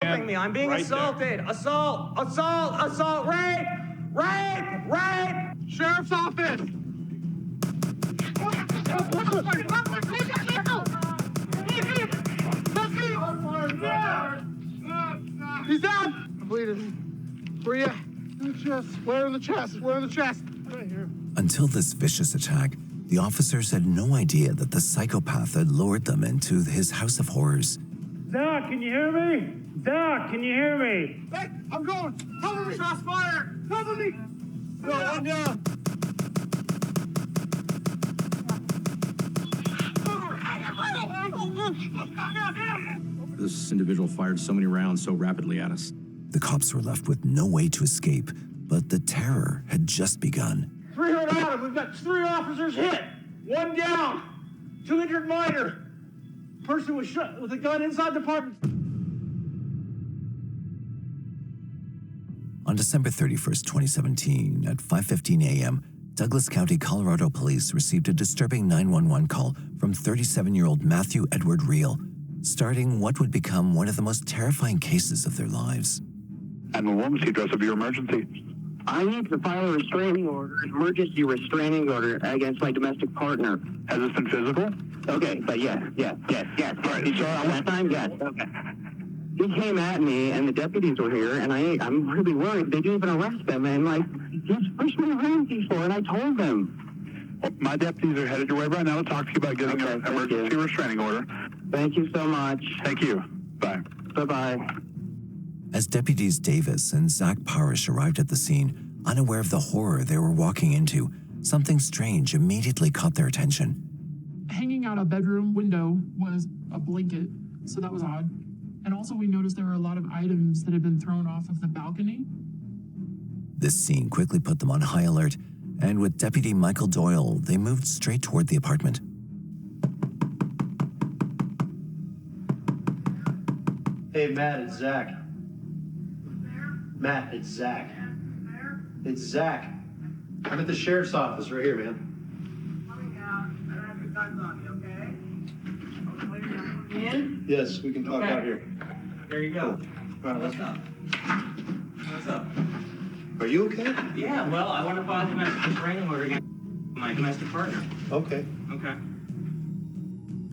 Me. I'm being assaulted. There. Assault, rape! Sheriff's office! He's down! I'm bleeding. Where you at? In the chest. Where in the chest? Right here. Until this vicious attack, the officers had no idea that the psychopath had lured them into his house of horrors. Doc, can you hear me? Doc, can you hear me? Hey, I'm going. Cover me. Shots fired. Cover me. No, one down. This individual fired so many rounds so rapidly at us. The cops were left with no way to escape, but the terror had just begun. 3 hurt out. We've got 3 officers hit. 1 down. 2 injured minor. Person was shot with a gun inside the apartment. On December 31st, 2017, at 5:15 a.m., Douglas County, Colorado Police received a disturbing 911 call from 37-year-old Matthew Edward Reel, starting what would become one of the most terrifying cases of their lives. And what was the address of your emergency? I need to file a restraining order, an emergency restraining order against my domestic partner. Has this been physical? Okay, but yes. All right, Did you last time? Yes. Okay. He came at me, and the deputies were here, and I'm really worried. They didn't even arrest him, and he's pushed me around before, and I told them. Well, my deputies are headed your way right now to talk to you about getting an emergency restraining order. Thank you so much. Thank you. Bye. Bye-bye. As deputies Davis and Zach Parish arrived at the scene, unaware of the horror they were walking into, something strange immediately caught their attention. Hanging out a bedroom window was a blanket, so that was odd. And also we noticed there were a lot of items that had been thrown off of the balcony. This scene quickly put them on high alert, and with Deputy Michael Doyle, they moved straight toward the apartment. Hey, Matt, it's Zach. Matt, it's Zach. It's Zach. I'm at the sheriff's office right here, man. Coming down. I don't have your guns on me, okay? In? Yes, we can talk out here. There you go. All right, What's up? What's up? Are you okay? Yeah, well, I want to file a domestic restraining order against my domestic partner. Okay. Okay.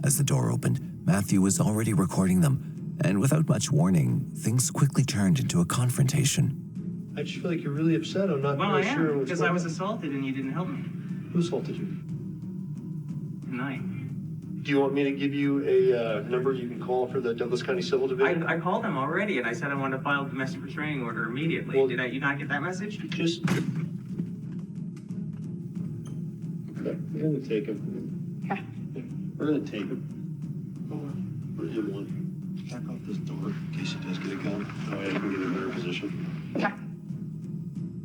As the door opened, Matthew was already recording them, and without much warning, things quickly turned into a confrontation. I just feel like you're really upset. I'm not Well, really I sure am, what's because going I was on. assaulted and you didn't help me. Who assaulted you? Tonight. Do you want me to give you a number you can call for the Douglas County Civil Division? I called them already and I said I wanted to file a domestic restraining order immediately. Well, Did you not get that message? Just... Okay, we're gonna take him. Okay. We're gonna take him. What do you want? Back off this door in case he does get a gun. That way I can get in a better position. Okay.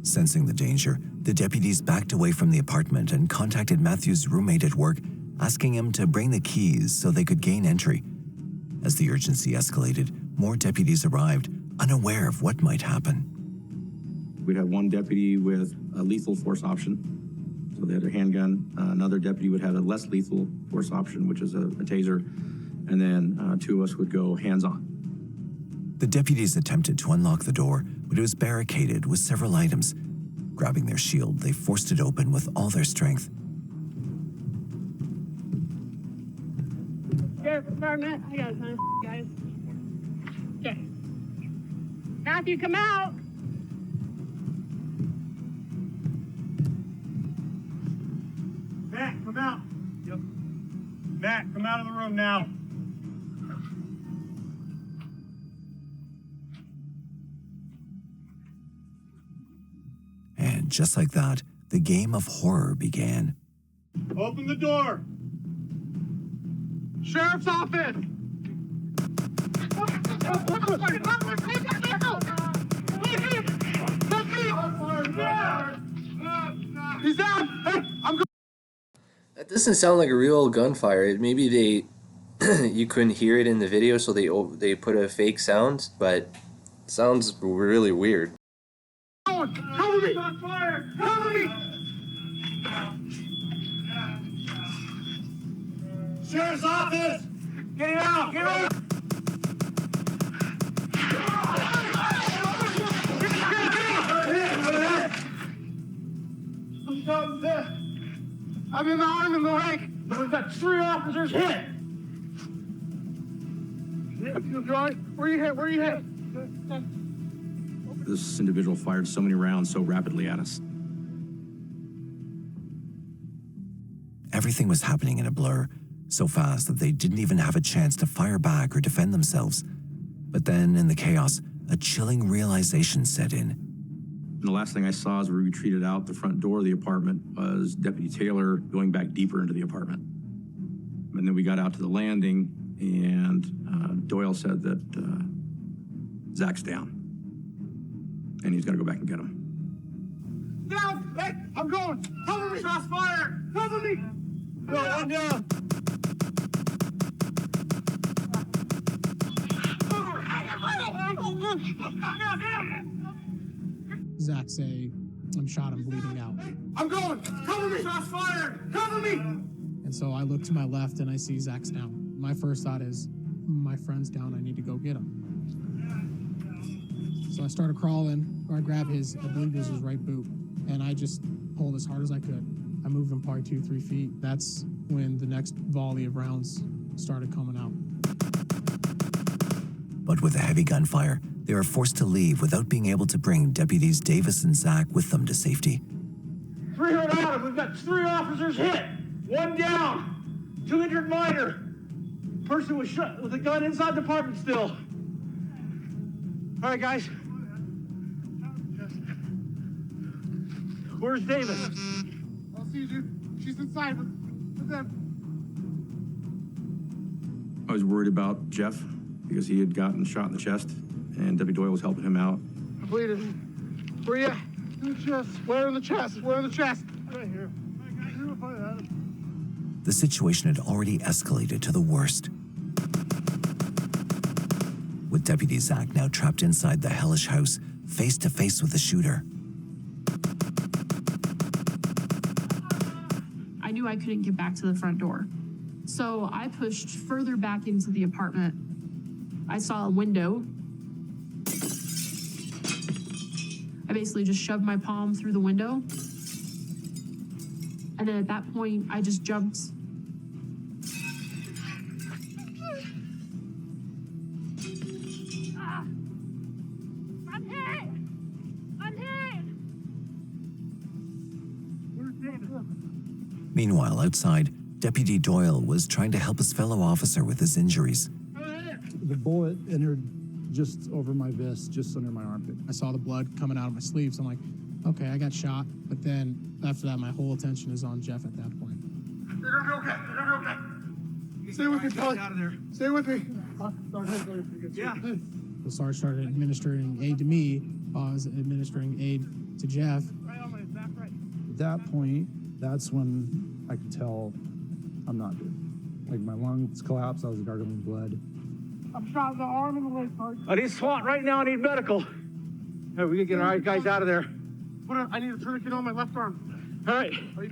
Sensing the danger, the deputies backed away from the apartment and contacted Matthew's roommate at work, asking him to bring the keys so they could gain entry. As the urgency escalated, more deputies arrived, unaware of what might happen. We'd have one deputy with a lethal force option, so they had their handgun. Another deputy would have a less lethal force option, which is a taser, and then 2 of us would go hands-on. The deputies attempted to unlock the door, but it was barricaded with several items. Grabbing their shield, they forced it open with all their strength. Sheriff's Department, I got time, guys. Okay. Matthew, come out. Matt, come out. Yep. Matt, come out of the room now. And just like that, the game of horror began. Open the door. Sheriff's office. He's down. Hey, I'm going. That doesn't sound like a real gunfire. Maybe they you couldn't hear it in the video, so they put a fake sound, but it sounds really weird. Cover me! Cover me! Sheriff's office! Get it out! Get it out! I'm in the arm and the leg. We've got 3 officers hit. Where you hit? Where you hit? This individual fired so many rounds so rapidly at us. Everything was happening in a blur, so fast that they didn't even have a chance to fire back or defend themselves. But then, in the chaos, a chilling realization set in. And the last thing I saw as we retreated out the front door of the apartment was Deputy Taylor going back deeper into the apartment. And then we got out to the landing, and Doyle said that Zach's down. And he's gonna go back and get him. Down! Hey, I'm going! Cover me! Cross fire! Cover me! Go, one down! Zach say, I'm shot, I'm bleeding out. I'm going! Cover me! Cross fire! Cover me! And so I look to my left and I see Zach's down. My first thought is, my friend's down, I need to go get him. So I started crawling, or I grab his, I believe it was his right boot, and I just pulled as hard as I could. I moved him probably 2-3 feet. That's when the next volley of rounds started coming out. But with the heavy gunfire, they were forced to leave without being able to bring deputies Davis and Zach with them to safety. 300 out. We've got 3 officers hit. 1 down. 2 injured minor. Person was shot with a gun inside the apartment still. All right, guys. Where's Davis? I'll see you, dude. She's inside with them. I was worried about Jeff because he had gotten shot in the chest, and Deputy Doyle was helping him out. I'm bleeding. Where you at? In the chest. Where in the chest? Where in the chest? Right here. The situation had already escalated to the worst. With Deputy Zach now trapped inside the hellish house, face to face with the shooter. I knew I couldn't get back to the front door. So I pushed further back into the apartment. I saw a window. I basically just shoved my palm through the window. And then at that point, I just jumped. I'm hit! I'm hit! Meanwhile, outside, Deputy Doyle was trying to help his fellow officer with his injuries. The bullet entered just over my vest, just under my armpit. I saw the blood coming out of my sleeves. I'm like, okay, I got shot. But then after that, my whole attention is on Jeff at that point. They're gonna be okay. They're gonna be okay. Stay with me, Kelly. Out of there. Stay with me. Yeah. The sergeant started administering aid to me. I was administering aid to Jeff. Right on my back, right. At that point, that's when I could tell I'm not good. Like my lungs collapsed, I was gargling blood. I'm shot in the arm and the leg, Sarge. I need SWAT right now. I need medical. Hey, we gotta get our guys out of there. I need a tourniquet on my left arm. All right. You're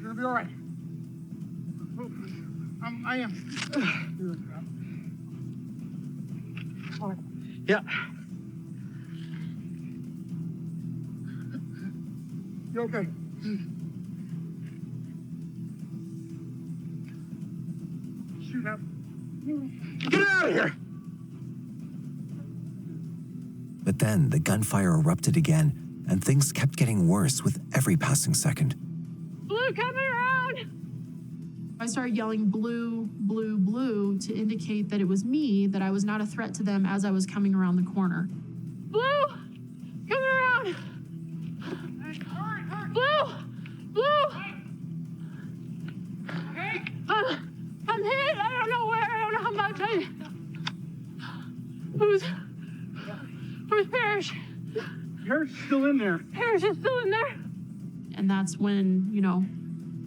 gonna be all right. I am. All right. Yeah. You okay? Shoot up. Get out of here! But then the gunfire erupted again, and things kept getting worse with every passing second. Blue coming around! I started yelling blue, blue, blue to indicate that it was me, that I was not a threat to them as I was coming around the corner. Blue! Coming around! Blue! Blue! I'm hit! I don't know where, I don't know how much. Who's Parrish? Parrish is still in there. Parrish is still in there? And that's when,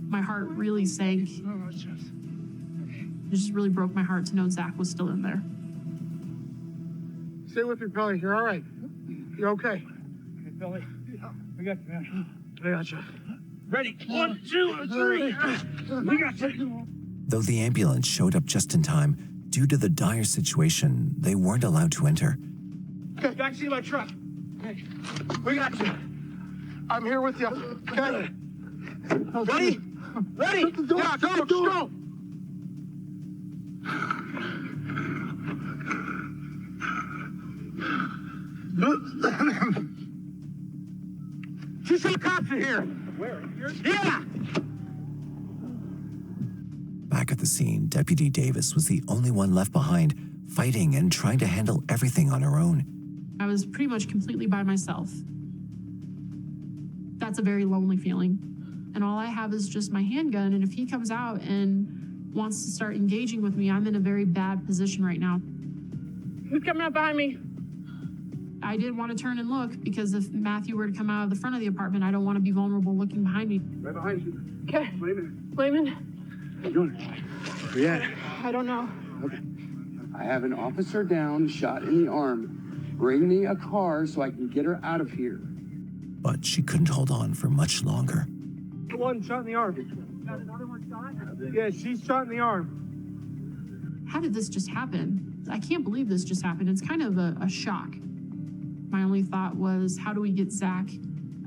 my heart really sank. It just really broke my heart to know Zach was still in there. Stay with me, Pelly. You're all right. You're okay. Hey, Billy. We got you, man. I got you. Ready? 1, 2, 3. We got you. Though the ambulance showed up just in time, due to the dire situation, they weren't allowed to enter. Okay, backseat of my truck. Hey, we got you. I'm here with you. Okay? Ready? Ready? Yeah, go. She said cops are here. Where? Yeah. Back at the scene, Deputy Davis was the only one left behind, fighting and trying to handle everything on her own. I was pretty much completely by myself. That's a very lonely feeling. And all I have is just my handgun, and if he comes out and wants to start engaging with me, I'm in a very bad position right now. Who's coming up behind me? I didn't want to turn and look because if Matthew were to come out of the front of the apartment, I don't want to be vulnerable looking behind me. Right behind you. Okay. Layman. Layman. What are you doing? Where you at? I don't know. Okay. I have an officer down, shot in the arm. Bring me a car so I can get her out of here. But she couldn't hold on for much longer. One shot in the arm. Got another one shot? Yeah, she's shot in the arm. How did this just happen? I can't believe this just happened. It's kind of a shock. My only thought was, how do we get Zach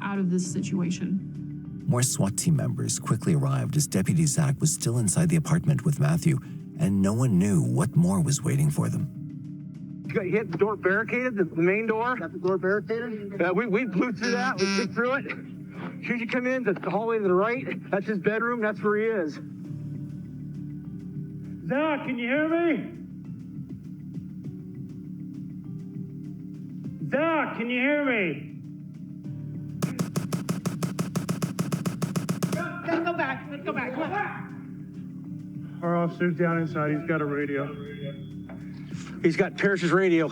out of this situation? More SWAT team members quickly arrived as Deputy Zach was still inside the apartment with Matthew, and no one knew what more was waiting for them. You hit the door barricaded, the main door. Got the door barricaded? We blew through that. We kicked through it. As soon as you come in, the hallway to the right, that's his bedroom. That's where he is. Zach, can you hear me? Zach, can you hear me? Let's go back. Let's go back. Come on. Our officer's down inside. He's got a radio. He's got Parrish's radio.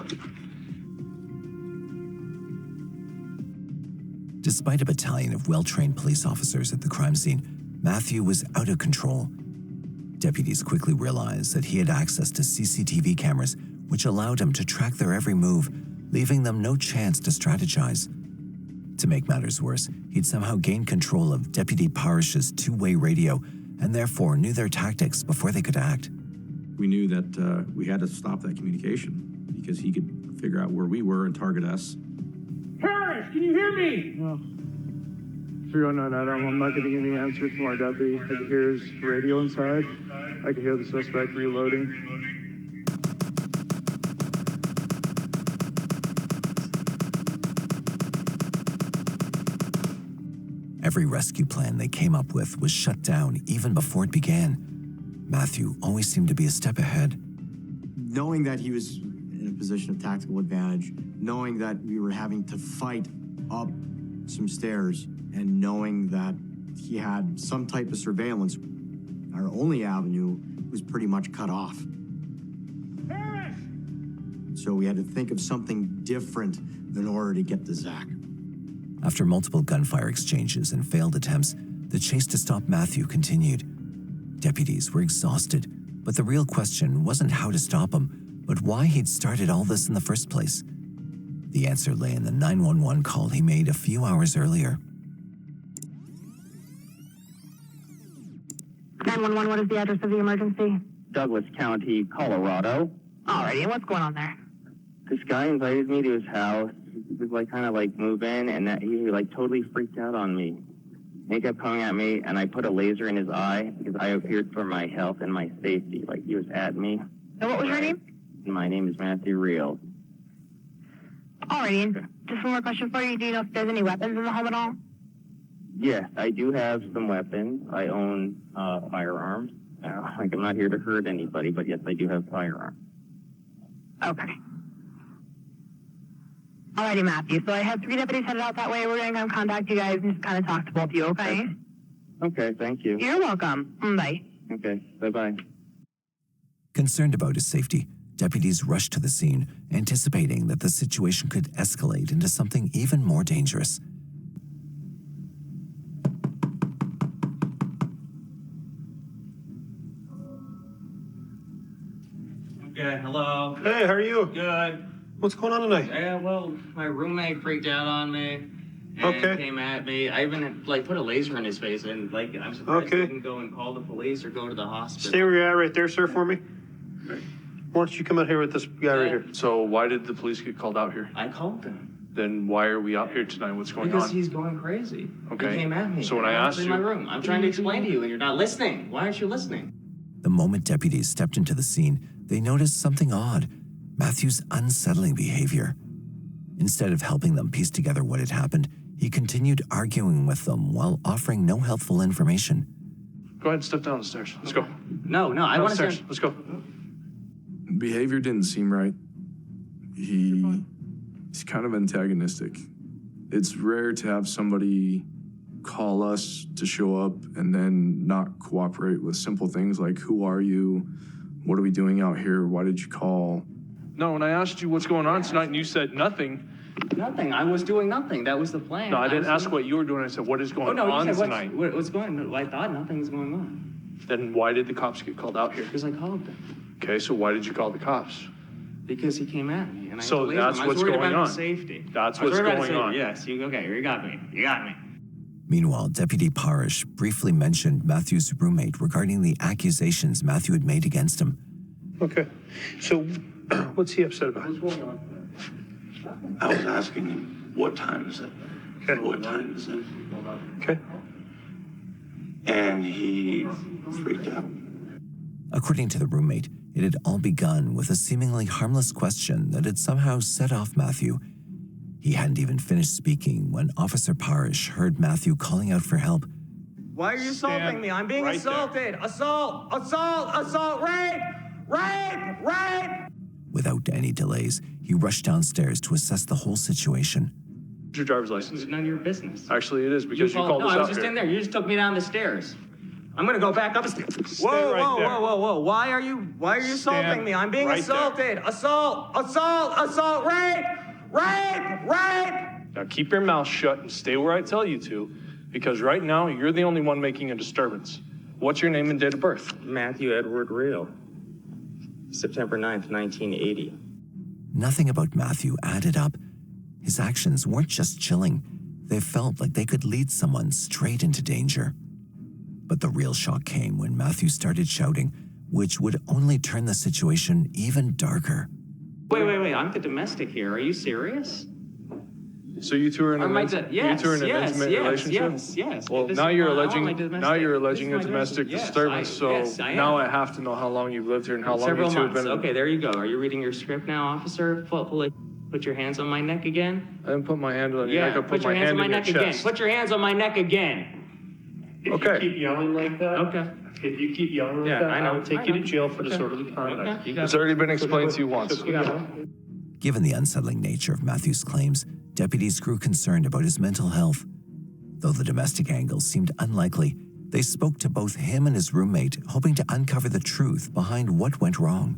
Despite a battalion of well-trained police officers at the crime scene, Matthew was out of control. Deputies quickly realized that he had access to CCTV cameras, which allowed him to track their every move, leaving them no chance to strategize. To make matters worse, he'd somehow gained control of Deputy Parrish's two-way radio and therefore knew their tactics before they could act. We knew that we had to stop that communication because he could figure out where we were and target us. Parrish, can you hear me? Well, 309 Adam, I'm not getting any answers from our deputy. I can hear his radio inside. I can hear the suspect reloading. Every rescue plan they came up with was shut down even before it began. Matthew always seemed to be a step ahead. Knowing that he was in a position of tactical advantage, knowing that we were having to fight up some stairs, and knowing that he had some type of surveillance, our only avenue was pretty much cut off. Parrish! So we had to think of something different in order to get to Zach. After multiple gunfire exchanges and failed attempts, the chase to stop Matthew continued. Deputies were exhausted, but the real question wasn't how to stop him, but why he'd started all this in the first place. The answer lay in the 911 call he made a few hours earlier. 911, what is the address of the emergency? Douglas County, Colorado. Alrighty, and what's going on there? This guy invited me to his house. He was like kind of like move in, and that he like totally freaked out on me. He kept coming at me, and I put a laser in his eye because I appeared for my health and my safety. Like he was at me. And what was your name? My name is Matthew Reel. Alrighty, and just one more question for you. Do you know if there's any weapons in the home at all? Yes, I do have some weapons. I own firearms. Like I'm not here to hurt anybody, but yes, I do have firearms. Okay. Alrighty, Matthew. So I have 3 deputies headed out that way. We're going to come contact you guys and just kind of talk to both of you, okay? Okay, thank you. You're welcome. Bye. Okay, bye-bye. Concerned about his safety, deputies rushed to the scene, anticipating that the situation could escalate into something even more dangerous. Okay, hello. Hey, how are you? Good. What's going on tonight? Yeah, well, my roommate freaked out on me and came at me. I even like put a laser in his face, and like I'm surprised he didn't go and call the police or go to the hospital. Stay where you're at right there, sir, for me. Why don't you come out here with this guy right here? So why did the police get called out here? I called them. Then why are we out here tonight? What's going Because on? he's going crazy. Okay. He came at me. So when I asked in you... my room, I'm trying to explain to you and you're not listening. Why aren't you listening? The moment deputies stepped into the scene, they noticed something odd: Matthew's unsettling behavior. Instead of helping them piece together what had happened, he continued arguing with them while offering no helpful information. Go ahead and step down the stairs. Let's go. No, I want to stairs. Let's go. Behavior didn't seem right. He's kind of antagonistic. It's rare to have somebody call us to show up and then not cooperate with simple things like, who are you? What are we doing out here? Why did you call? No, when I asked you what's going on tonight and you said nothing. Nothing. I was doing nothing. That was the plan. No, I didn't ask what you were doing. I said, what is going on tonight? What's going on? I thought nothing's going on. Then why did the cops get called out here? Because I called them. Okay, so why did you call the cops? Because he came at me. And So that's what's going on. Safety. That's what's going on. Yes, you got me. You got me. Meanwhile, Deputy Parish briefly mentioned Matthew's roommate regarding the accusations Matthew had made against him. Okay, so what's he upset about? What's going on? I was asking him, what time is it? Okay. What time is it? Okay. And he freaked out. According to the roommate, it had all begun with a seemingly harmless question that had somehow set off Matthew. He hadn't even finished speaking when Officer Parish heard Matthew calling out for help. Why are you assaulting me? I'm being assaulted. Assault, rape. Without any delays, he rushed downstairs to assess the whole situation. Your driver's license. It's none of your business. Actually, it is because you called us out here. No, I was just in there. You just took me down the stairs. I'm gonna go back up the stairs. Whoa. Why are you assaulting me? I'm being assaulted. Assault, rape. Now keep your mouth shut and stay where I tell you to, because right now you're the only one making a disturbance. What's your name and date of birth? Matthew Edward Real. September 9th, 1980. Nothing about Matthew added up. His actions weren't just chilling. They felt like they could lead someone straight into danger. But the real shock came when Matthew started shouting, which would only turn the situation even darker. Wait. I'm the domestic here. Are you serious? So you two are in an intimate relationship? Yes. Well, now you're alleging a domestic disturbance, so now I have to know how long you've lived here and how long you two have been. Okay, there you go. Are you reading your script now, officer? Put your hands on my neck again. I didn't put my hand on your neck. I put my hand on your chest. Put your hands on my neck again. Okay. If you keep yelling like that. Okay. If you keep yelling like that, I will take you to jail for disorderly conduct. It's already been explained to you once. Given the unsettling nature of Matthew's claims, deputies grew concerned about his mental health. Though the domestic angle seemed unlikely, they spoke to both him and his roommate, hoping to uncover the truth behind what went wrong.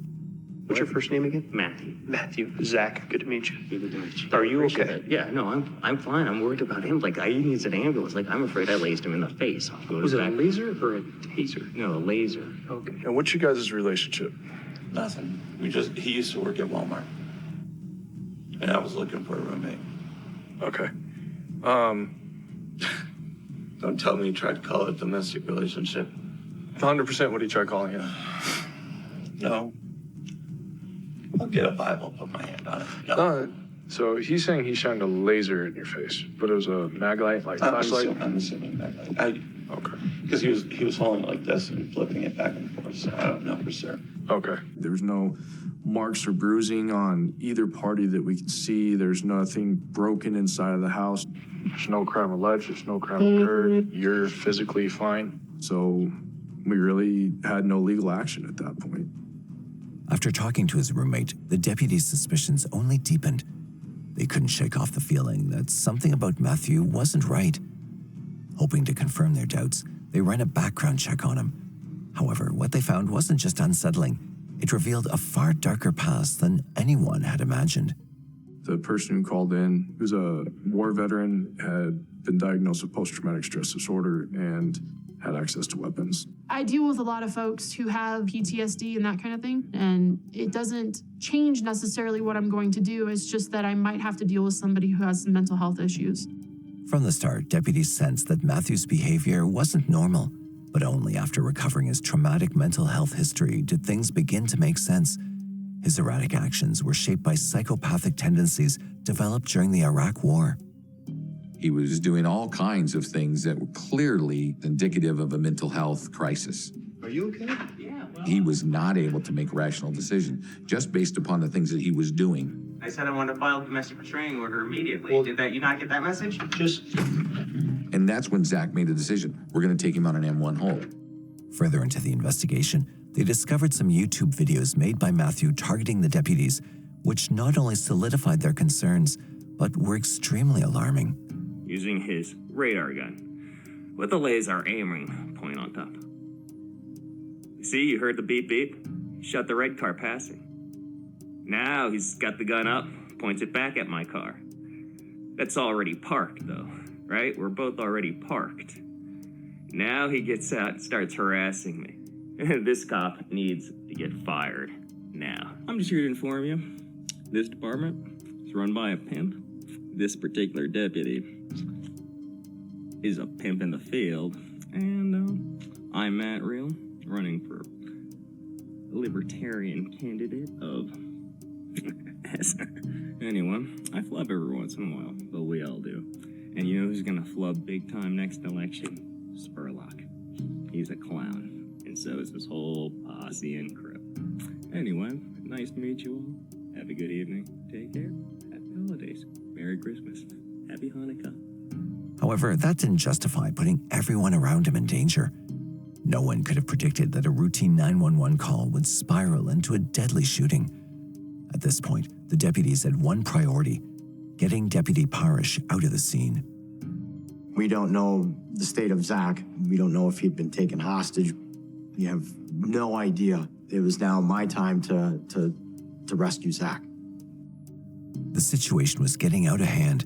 What's your first name again? Matthew. Zach, good to meet you. Good to meet you. Are you okay? Yeah, no, I'm fine. I'm worried about him. Like, he needs an ambulance. Like, I'm afraid I lased him in the face. Was it a laser or a taser? No, a laser. Okay. And what's your guys' relationship? Nothing. He used to work at Walmart. And I was looking for a roommate. Okay. Don't tell me you tried to call it a domestic relationship. 100% what he tried calling it. No. I'll get a Bible, put my hand on it. No. So he's saying he shined a laser in your face, but it was a mag light, like flashlight? I'm assuming mag light. Okay. Because he was holding it like this and flipping it back and forth, so I don't know for sure. Okay. There was no marks or bruising on either party that we could see. There's nothing broken inside of the house. There's no crime alleged. There's no crime occurred. You're physically fine. So we really had no legal action at that point. After talking to his roommate, the deputies' suspicions only deepened. They couldn't shake off the feeling that something about Matthew wasn't right. Hoping to confirm their doubts, they ran a background check on him. However, what they found wasn't just unsettling. It revealed a far darker past than anyone had imagined. The person who called in, who's a war veteran, had been diagnosed with post-traumatic stress disorder and had access to weapons. I deal with a lot of folks who have PTSD and that kind of thing, and it doesn't change necessarily what I'm going to do. It's just that I might have to deal with somebody who has some mental health issues. From the start, deputies sensed that Matthew's behavior wasn't normal, but only after recovering his traumatic mental health history did things begin to make sense. His erratic actions were shaped by psychopathic tendencies developed during the Iraq War. He was doing all kinds of things that were clearly indicative of a mental health crisis. Are you okay? Yeah. He was not able to make rational decisions just based upon the things that he was doing. I said I wanted to file a domestic restraining order immediately. Did you not get that message? And that's when Zach made a decision. We're going to take him on an M1 hold. Further into the investigation, they discovered some YouTube videos made by Matthew targeting the deputies, which not only solidified their concerns, but were extremely alarming. Using his radar gun with a laser aiming point on top. See, you heard the beep beep? Shut the red car passing. Now he's got the gun up, points it back at my car. That's already parked though, right? We're both already parked. Now he gets out and starts harassing me. This cop needs to get fired now. I'm just here to inform you, this department is run by a pimp. This particular deputy is a pimp in the field, and I'm Matt Real, running for a libertarian candidate of Anyway, I flub every once in a while, but we all do. And you know who's gonna flub big time next election? Spurlock. He's a clown, and so is this whole posse and crew. Anyway, nice to meet you all. Have a good evening. Take care. Happy holidays. Merry Christmas. Happy Hanukkah. However, that didn't justify putting everyone around him in danger. No one could have predicted that a routine 911 call would spiral into a deadly shooting. At this point, the deputies had one priority: getting Deputy Parish out of the scene. We don't know the state of Zach. We don't know if he'd been taken hostage. We have no idea. It was now my time to rescue Zach. The situation was getting out of hand.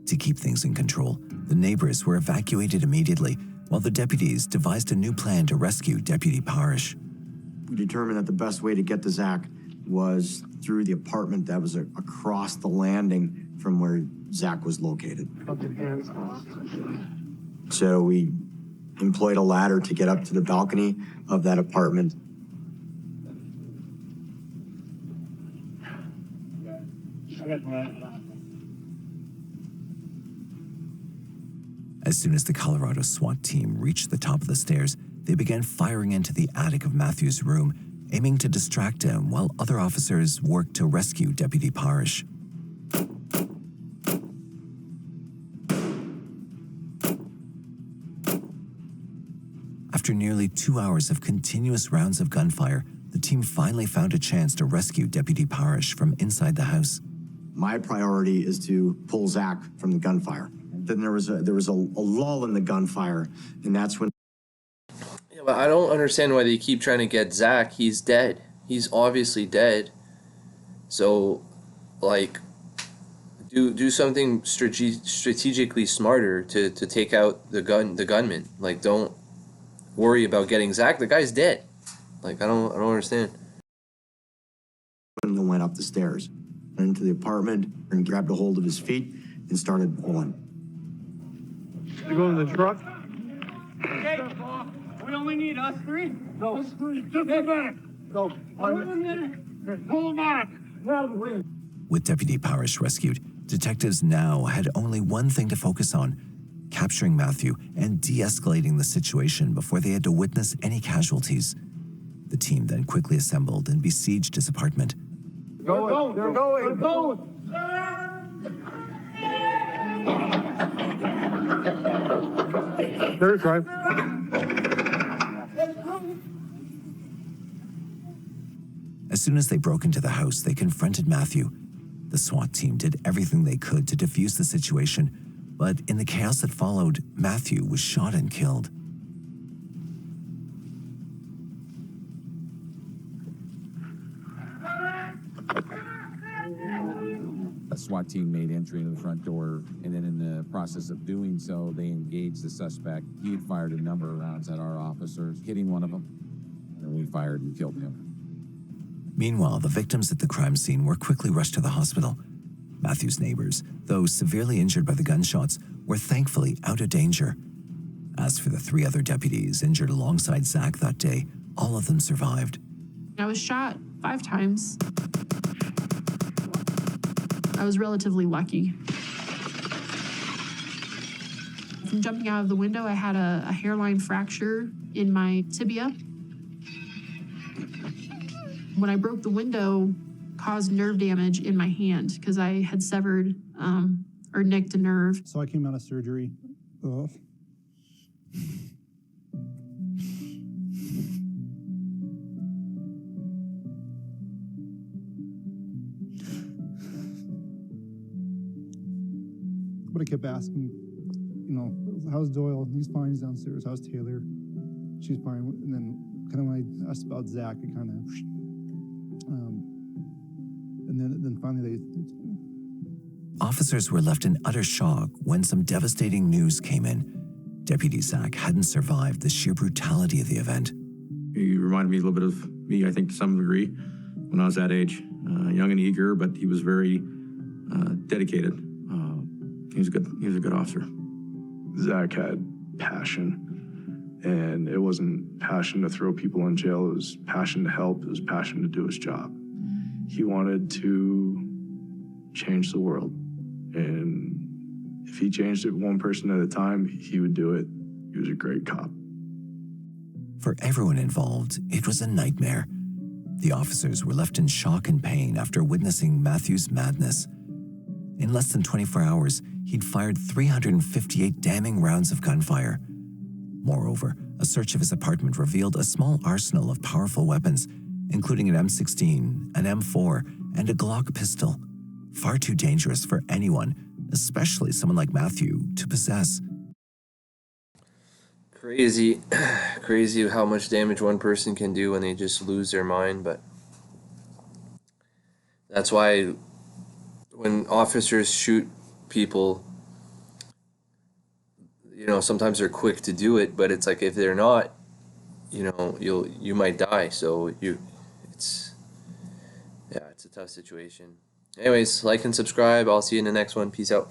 To keep things in control, the neighbors were evacuated immediately, while the deputies devised a new plan to rescue Deputy Parish. We determined that the best way to get to Zach was through the apartment that was across the landing from where Zach was located. So we employed a ladder to get up to the balcony of that apartment. As soon as the Colorado SWAT team reached the top of the stairs, they began firing into the attic of Matthew's room, aiming to distract him while other officers worked to rescue Deputy Parish. After nearly 2 hours of continuous rounds of gunfire, the team finally found a chance to rescue Deputy Parish from inside the house. My priority is to pull Zach from the gunfire. Then there was a lull in the gunfire, and that's when. Yeah, but I don't understand why they keep trying to get Zach. He's dead. He's obviously dead. So, like, do something strategically smarter to take out the gunman. Like, don't worry about getting Zach. The guy's dead. Like, I don't understand. When he went up the stairs, went into the apartment, and grabbed a hold of his feet and started pulling. You go in the truck? Okay, we only need us three. No, just a minute. Go. Pull him back. With Deputy Parish rescued, detectives now had only one thing to focus on: capturing Matthew and de-escalating the situation before they had to witness any casualties. The team then quickly assembled and besieged his apartment. Go. They're going. They're going. Third drive. As soon as they broke into the house, they confronted Matthew. The SWAT team did everything they could to defuse the situation, but in the chaos that followed, Matthew was shot and killed. A SWAT team made entry into the front door, and then in the process of doing so, they engaged the suspect. He had fired a number of rounds at our officers, hitting one of them, and we fired and killed him. Meanwhile, the victims at the crime scene were quickly rushed to the hospital. Matthew's neighbors, though severely injured by the gunshots, were thankfully out of danger. As for the 3 other deputies injured alongside Zach that day, all of them survived. I was shot 5 times. I was relatively lucky. From jumping out of the window, I had a hairline fracture in my tibia. When I broke the window, caused nerve damage in my hand because I had severed or nicked a nerve. So I came out of surgery. Ugh. But I kept asking, you know, how's Doyle? He's fine, he's downstairs. How's Taylor? She's fine. And then kind of when I asked about Zach, it kind of, and then finally Officers were left in utter shock when some devastating news came in. Deputy Zach hadn't survived the sheer brutality of the event. He reminded me a little bit of me, I think, to some degree, when I was that age. Young and eager, but he was very dedicated. He was a good officer. Zach had passion, and it wasn't passion to throw people in jail. It was passion to help. It was passion to do his job. He wanted to change the world, and if he changed it one person at a time, he would do it. He was a great cop. For everyone involved, it was a nightmare. The officers were left in shock and pain after witnessing Matthew's madness. In less than 24 hours, he'd fired 358 damning rounds of gunfire. Moreover, a search of his apartment revealed a small arsenal of powerful weapons, including an M16, an M4, and a Glock pistol. Far too dangerous for anyone, especially someone like Matthew, to possess. Crazy how much damage one person can do when they just lose their mind, but that's why when officers shoot people, you know, sometimes they're quick to do it, but it's like if they're not, you know, you might die. So it's a tough situation. Anyways, like and subscribe. I'll see you in the next one. Peace out.